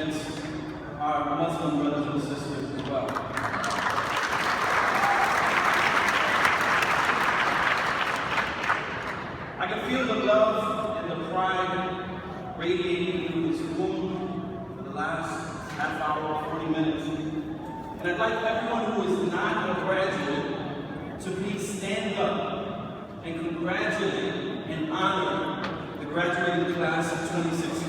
against our Muslim brothers and sisters as well. I can feel the love and the pride radiating through this room for the last half hour, 40 minutes. And I'd like everyone who is not a graduate to please stand up and congratulate and honor the graduating class of 2016.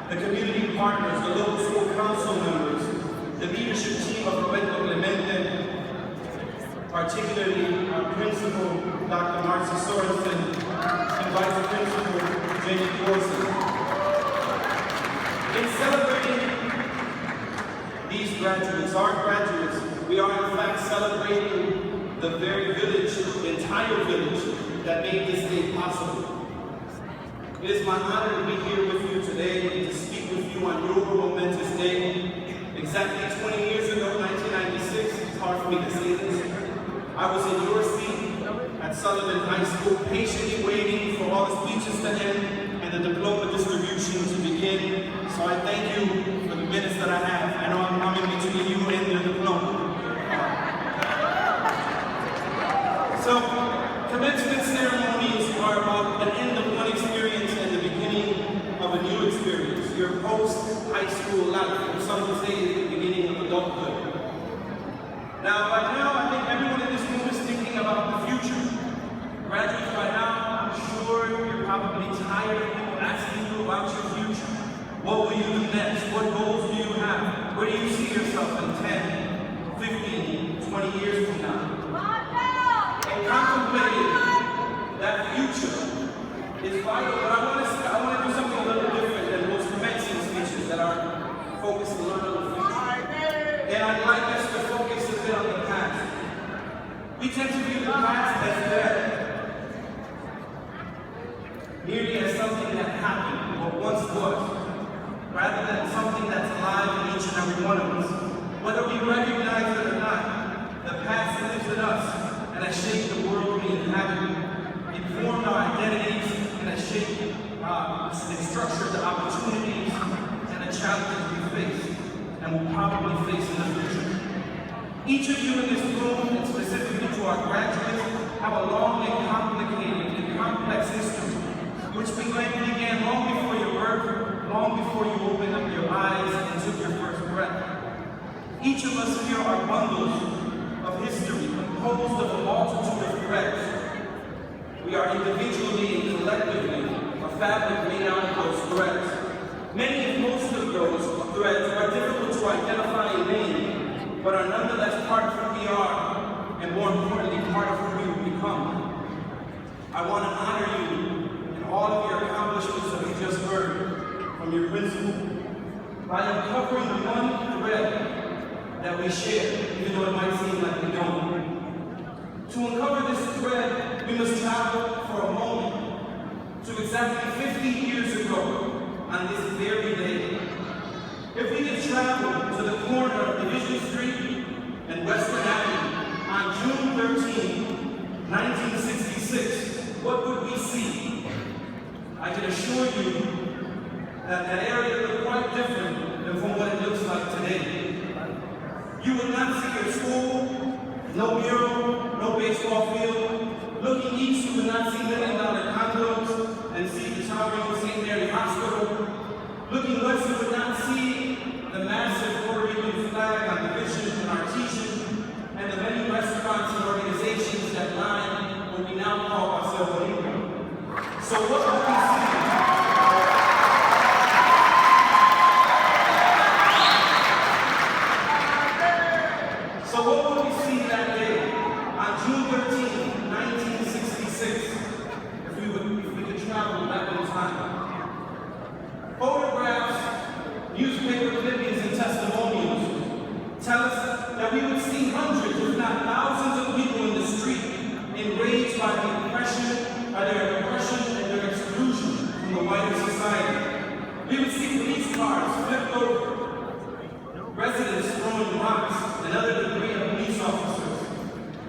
The community partners, the local school council members, the leadership team of Roberto Clemente, particularly our principal, Dr. Marcy Sorensen, and vice principal, Jenny Corson. In celebrating these graduates, our graduates, we are in fact celebrating the very village, the entire village that made this day possible. It is my honor to be here with you today to speak with you on your momentous day. Exactly 20 years ago, 1996, it's hard for me to say this, I was in your seat at Sullivan High School, patiently waiting for all the speeches to end and the diploma distribution to begin. So I thank you for the minutes that I have. I know I'm in between you and the diploma. So, commencement ceremonies are about the end of one experience and the beginning of a new experience. Your post-high school life, or some would say is the beginning of adulthood. Now, by now, I think everyone in this room is thinking about the future. Graduates, by now, I'm sure you're probably tired of people asking you about your future. What will you do next? What goals do you have? Where do you see yourself in 10, 15, 20 years from now? And contemplating that future is vital, but I want to do something a little different than most commencing speeches that are focused a little on the future. And I'd like us to focus a bit on the past. We tend to view the past as dead, merely as something that happened or once was, rather than something that's alive in each and every one of us. Whether we recognize it or not, the past lives in us and has shaped the world we inhabit. It formed our identities and has shaped and structured the opportunities and the challenges we face and will probably face in the future. Each of you in this room, and specifically to our graduates, have a long and complicated and complex history, which began long before your birth, long before you opened up your eyes and took your first breath. Each of us here are bundles of history composed of a multitude of threads. We are individually and collectively a fabric made out of those threads. Many, if most of those threads are difficult to identify and name, but are nonetheless part of who we are, and more importantly, part of who we will become. I want to honor you in all of your accomplishments that we just heard from your principal by uncovering one thread that we share, even though it might seem like we don't. To uncover this thread, we must travel for a moment to exactly 50 years ago on this very day. If we could travel to the corner of Division Street and Western Avenue on June 13, 1966, what would we see? I can assure you that that area looked quite different than from what it looks like today. You would not see your school, no mural, no baseball field. Looking east, you would not see $1 million condos and see the towering St. Mary Hospital. Looking west, you would not see the massive Puerto Rican flag on Division and Artesian and the many restaurants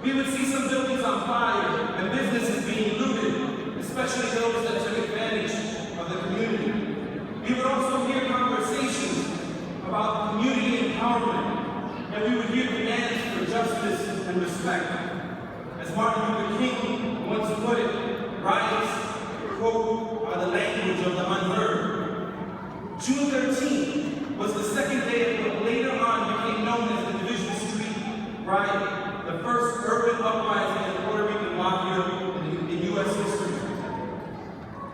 We would see some buildings on fire and businesses being looted, especially those that took advantage of the community. We would also hear conversations about community empowerment, and we would hear demands for justice and respect. As Martin Luther King once put it, riots, quote, are the language of the unheard. June 13th was the second day of what later on became known as the Division Street riot, the first urban uprising in Puerto Rican mafia in U.S. history.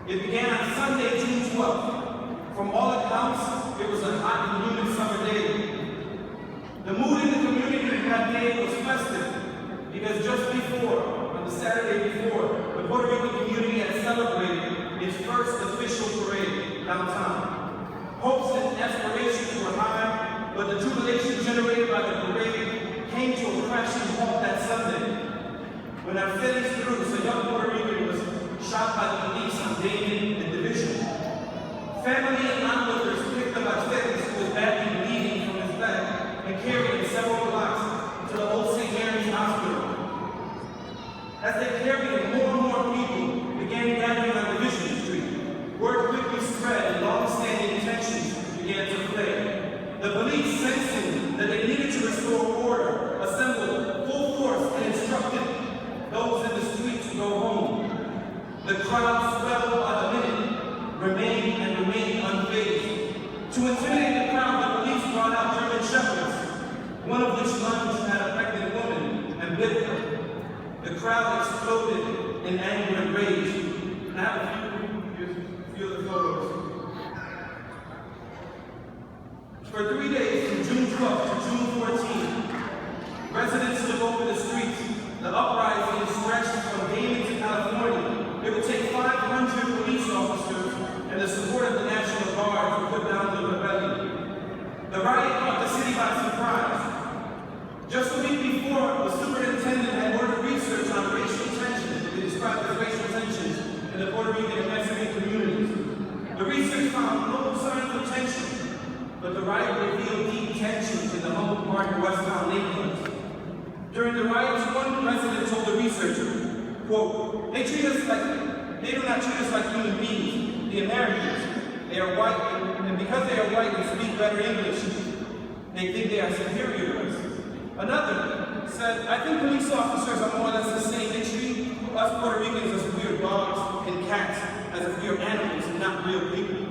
It began on Sunday, June 12th. From all accounts, it was a hot and humid summer day. The mood in the community that day was festive, because just before, on the Saturday before, the Puerto Rican community had celebrated its first official parade downtown. Hopes and aspirations were high, but the jubilation generated by the parade came to a crashing halt that Sunday. When our city's troops, a young Puerto Rican was shot by the police on Damien and Division. Family and onlookers picked up Arcelis, who was badly bleeding from his back, and carried him several blocks to the old St. Mary's Hospital. As they carried him, more and more people began gathering on Division Street. Word quickly spread and long-standing tensions began to flare. The police, sensing that they needed to restore order, assembled full force and instructed those in the street to go home. The crowd swelled by the minute, remained unfazed. To intimidate the crowd, the police brought out German shepherds, one of which lunged at a pregnant woman and bit her. The crowd exploded in anger and rage. And I have a few of the photos. For 3 days, from June 12th to June 14th, residents took over the streets. The uprising stretched from Damien to California. It would take 500 police officers and the support of the National Guard to put down the rebellion. The riot caught the city by surprise. Just a week before, the superintendent had ordered research on racial tensions. They described as racial tensions in the Puerto Rican and Mexican communities. The research found no signs of tension, but the riot revealed deep tensions in the Humboldt Park and West Town neighborhoods. During the riots, one resident told the researcher, quote, they do not treat us like human beings, the Americans. They are white, and because they are white and speak better English, they think they are superior to us. Another said, I think police officers are more or less the same. They treat us Puerto Ricans as if we are dogs and cats, as if we are animals and not real people.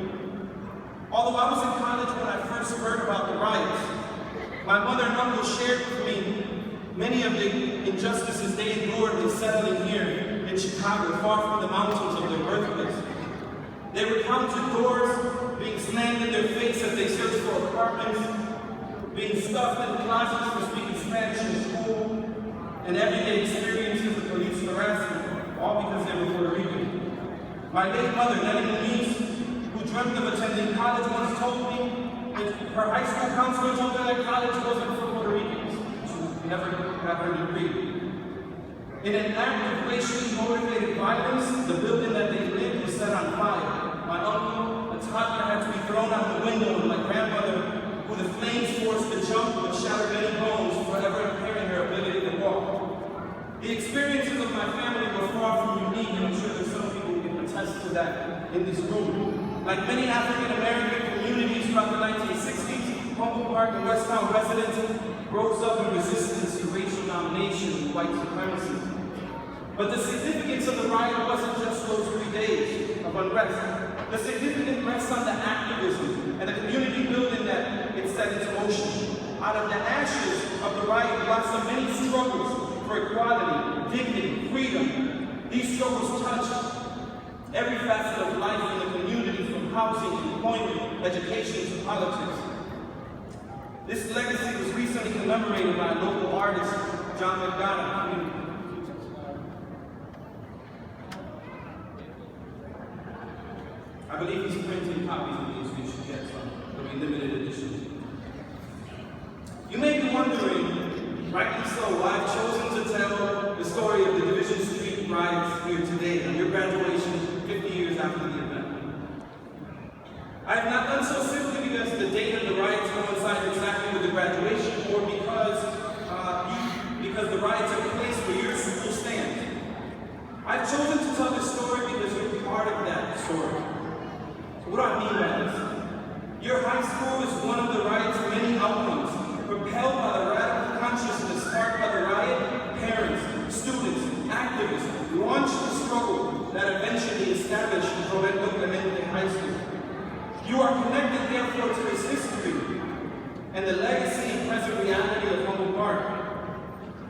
Although I was in college when I first heard about the riots, my mother and uncle shared with me many of the injustices they endured in settling here in Chicago, far from the mountains of their birthplace. They recounted doors being slammed in their face as they searched for apartments, being stuffed in closets for speaking Spanish in school, and everyday experiences of police harassment, all because they were Puerto Rican. My late mother, Muñiz, who dreamt of attending college, once told me that her high school counselor told her that college wasn't for Puerto Ricans. She never got her degree. In an act of racially motivated violence, the building that they lived was set on fire. My uncle, a toddler, had to be thrown out the window, and my grandmother, who the flames forced to jump and shatter many bones, forever impairing her ability to walk. The experiences of my family were far from unique, and I'm sure that some people can attest to that in this room. Like many African-American communities throughout the 1960s, Humboldt Park and West Town residents rose up in resistance to racial domination and white supremacy. But the significance of the riot wasn't just those 3 days of unrest. The significance rests on the activism and the community building that it set into motion. Out of the ashes of the riot blossomed many struggles for equality, dignity, freedom. These struggles touch every facet of life in the community, from housing, employment, education to politics. This legacy was recently commemorated by local artist John McDonough. I believe he's printing copies of these. We should get some. They'll be limited editions. You may be wondering, rightly so, why I've chosen to tell the story of the Division Street riots here today on your graduation 50 years after the event. I have not done so simply because the date of the riots coincides exactly with the graduation, or because the riot took place where Roberto Clemente High School. You are connected, therefore, to its history and the legacy and present reality of Humboldt Park.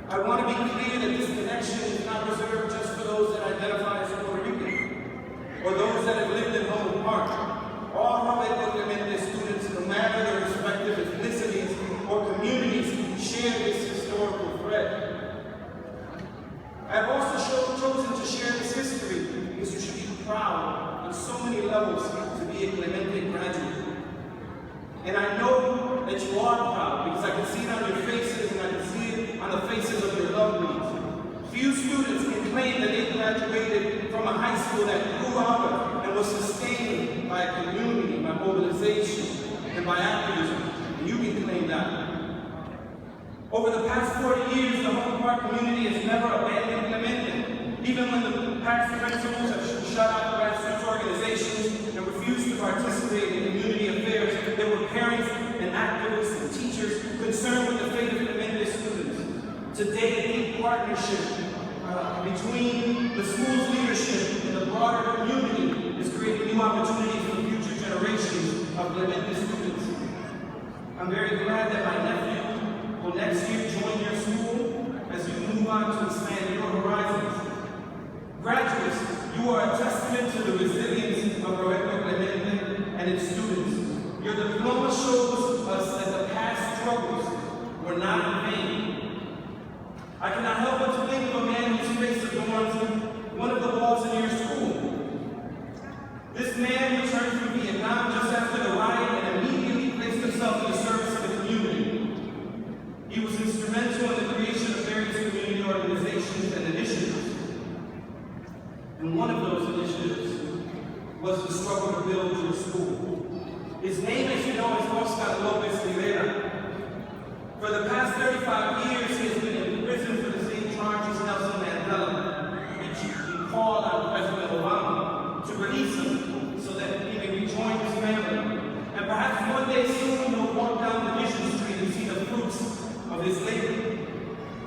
I want to be clear that this connection is not reserved just for those that identify as Puerto Rican or those that have lived in Humboldt Park. All Roberto Clemente students, no matter their respective ethnicities or communities, share this historical thread. I've also chosen to share this history because you should be proud on so many levels to be a Clemente graduate. And I know that you are proud because I can see it on your faces and I can see it on the faces of your loved ones. Few students can claim that they graduated from a high school that grew out and was sustained by a community, by mobilization, and by activism. And you can claim that. Over the past 40 years, the Humboldt Park community has never abandoned Clemente. Even when the past principals have shut out grassroots organizations and refused to participate in community affairs, there were parents and activists and teachers concerned with the fate of Clemente students. Today, a deep partnership between the school's leadership and the broader community is creating new opportunities for future generations of Clemente students. I'm very glad that my nephew will next year join your school as you move on to expand your horizons. Graduates, you are a testament to the resilience of Roberto Clemente and its students. Your diploma shows us that the past struggles were not in vain. I cannot help but to think of a man whose face adorns one of the walls in your school. This man returned from Vietnam just after the riot and immediately placed himself in the service of the community. He was instrumental in the creation of various community organizations and initiatives. And one of those initiatives was the struggle to build your school. His name, as you know, is Oscar Lopez Rivera. For the past 35 years, he has been in prison for the same charges Nelson Mandela, which he called on President Obama to release him so that he may rejoin his family. And perhaps one day soon he'll walk down Division Street and see the fruits of his labor.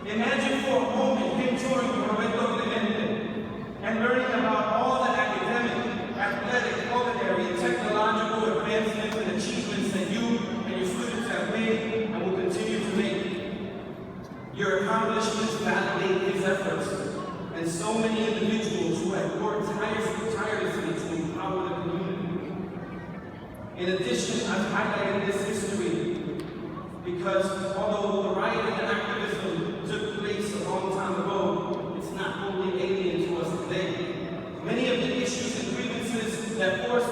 Imagine for a moment him touring Roberto Clemente and learning about all the academic, athletic, culinary, and technological advancements and achievements that you and your students have made and will continue to make. Your accomplishments validate his efforts and so many individuals who have worked tirelessly to empower the community. In addition, I've highlighted this history because although the riot and activism took place a long time ago, it's not wholly alien to us today. Many of the issues and grievances that forced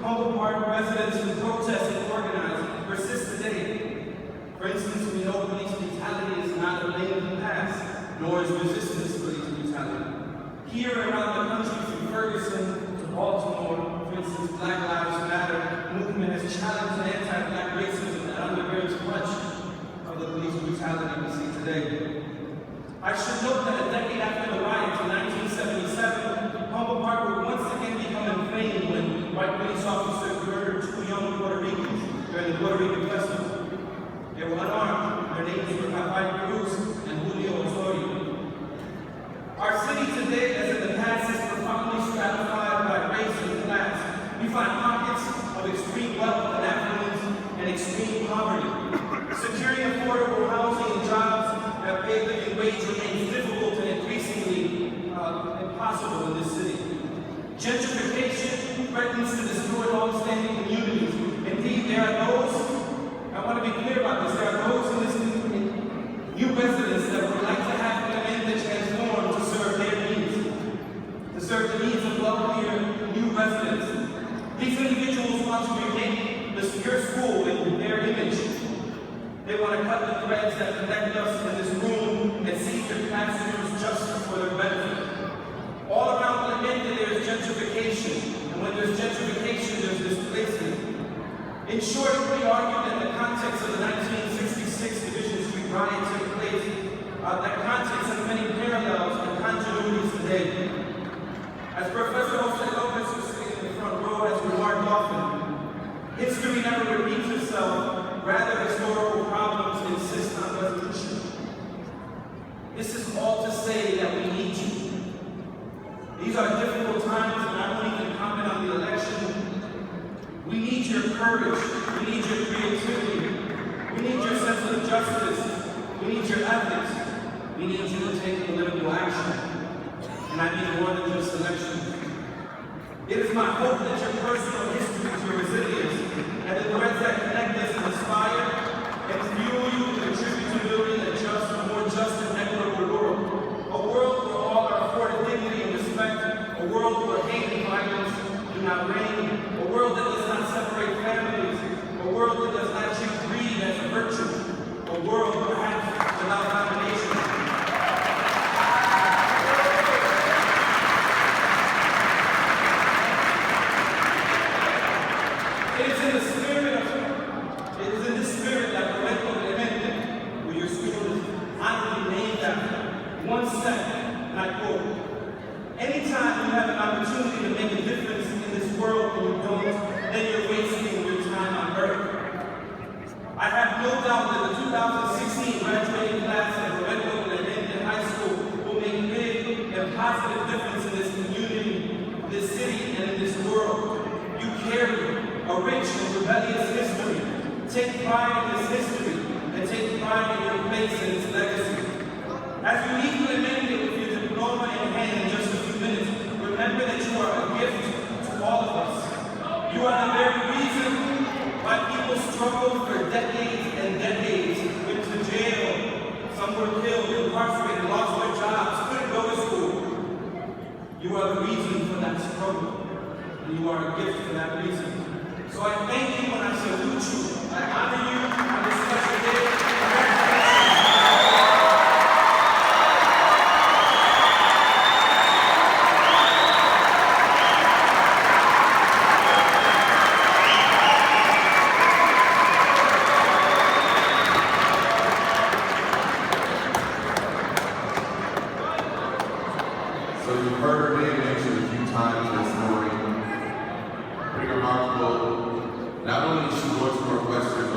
Humboldt Park residents to protest and organize persist today. For instance, we know police brutality is not a thing of the past, nor is resistance to police brutality. Here around the country, from Ferguson to Baltimore, for instance, Black Lives Matter movement has challenged anti-Black racism that undergirds much of the police brutality we see today. I should note that a decade after the riots in 1977, Humboldt Park would once again become inflamed when white police officers murdered two young Puerto Ricans during the Puerto Rican festival. They were unarmed. Their names were Rafael Cruz and Julio Osorio. Our city today, as in the past, is profoundly stratified by race and class. We find pockets of extreme wealth and affluence and extreme poverty. Securing affordable housing and jobs that pay living wage remains difficult and increasingly impossible in this city. Gentrification threatens to destroy long-standing communities. Indeed, there are those, I want to be clear about this, there are those in this new residents that would like to have Clemente transformed to serve their needs, to serve the needs of wealthier new residents. These individuals want to remake your school in their image. They want to cut the threads that connect us in this room and seize their classrooms just for their benefit. All around Clemente there is gentrification, and when there's gentrification, there's displacement. In short, we argue that the context of the 1966 Division Street riot took place, that context has many parallels and continuities today. As Professor Jose Lopez, who's sitting in the front row, has remarked often, history never repeats itself, rather historical problems insist on resolution. This is all to say that we need you. These are difficult times, and I won't even comment on the We need you to take political action, and I mean more than just elections. It is my hope that your personal histories, your resilience, and the threads that connect us inspire and fuel you to contribute to building a more just and equitable world. A world where all are afforded dignity and respect. A world where hate and violence do not reign. A world that does not separate families. A world that does not treat greed as a virtue. A world perhaps without domination. It is in this spirit that Roberto Clemente, who your school is honorably named after, once said, and I quote, "Anytime you have an opportunity to make a difference in this world and you don't, then you're wasting your time on earth." I have no doubt that the 2016 graduating class of Roberto Clemente High School will make big and positive difference in this community, this city, and in this world. You carry a rich and rebellious history. Take pride in this history and take pride in your place and its legacy. As you leave Clemente with your diploma in hand in just a few minutes, remember that you are a gift to all of us. You are the very reason why people struggled for decades and decades, went to jail, some were killed, incarcerated, lost their jobs, couldn't go to school. You are the reason for that struggle, and you are a gift for that reason. So I thank you and I salute you. I honor you on this special day. So you've heard her name mentioned a few times this morning. Pretty remarkable. Not only is she going to Northwestern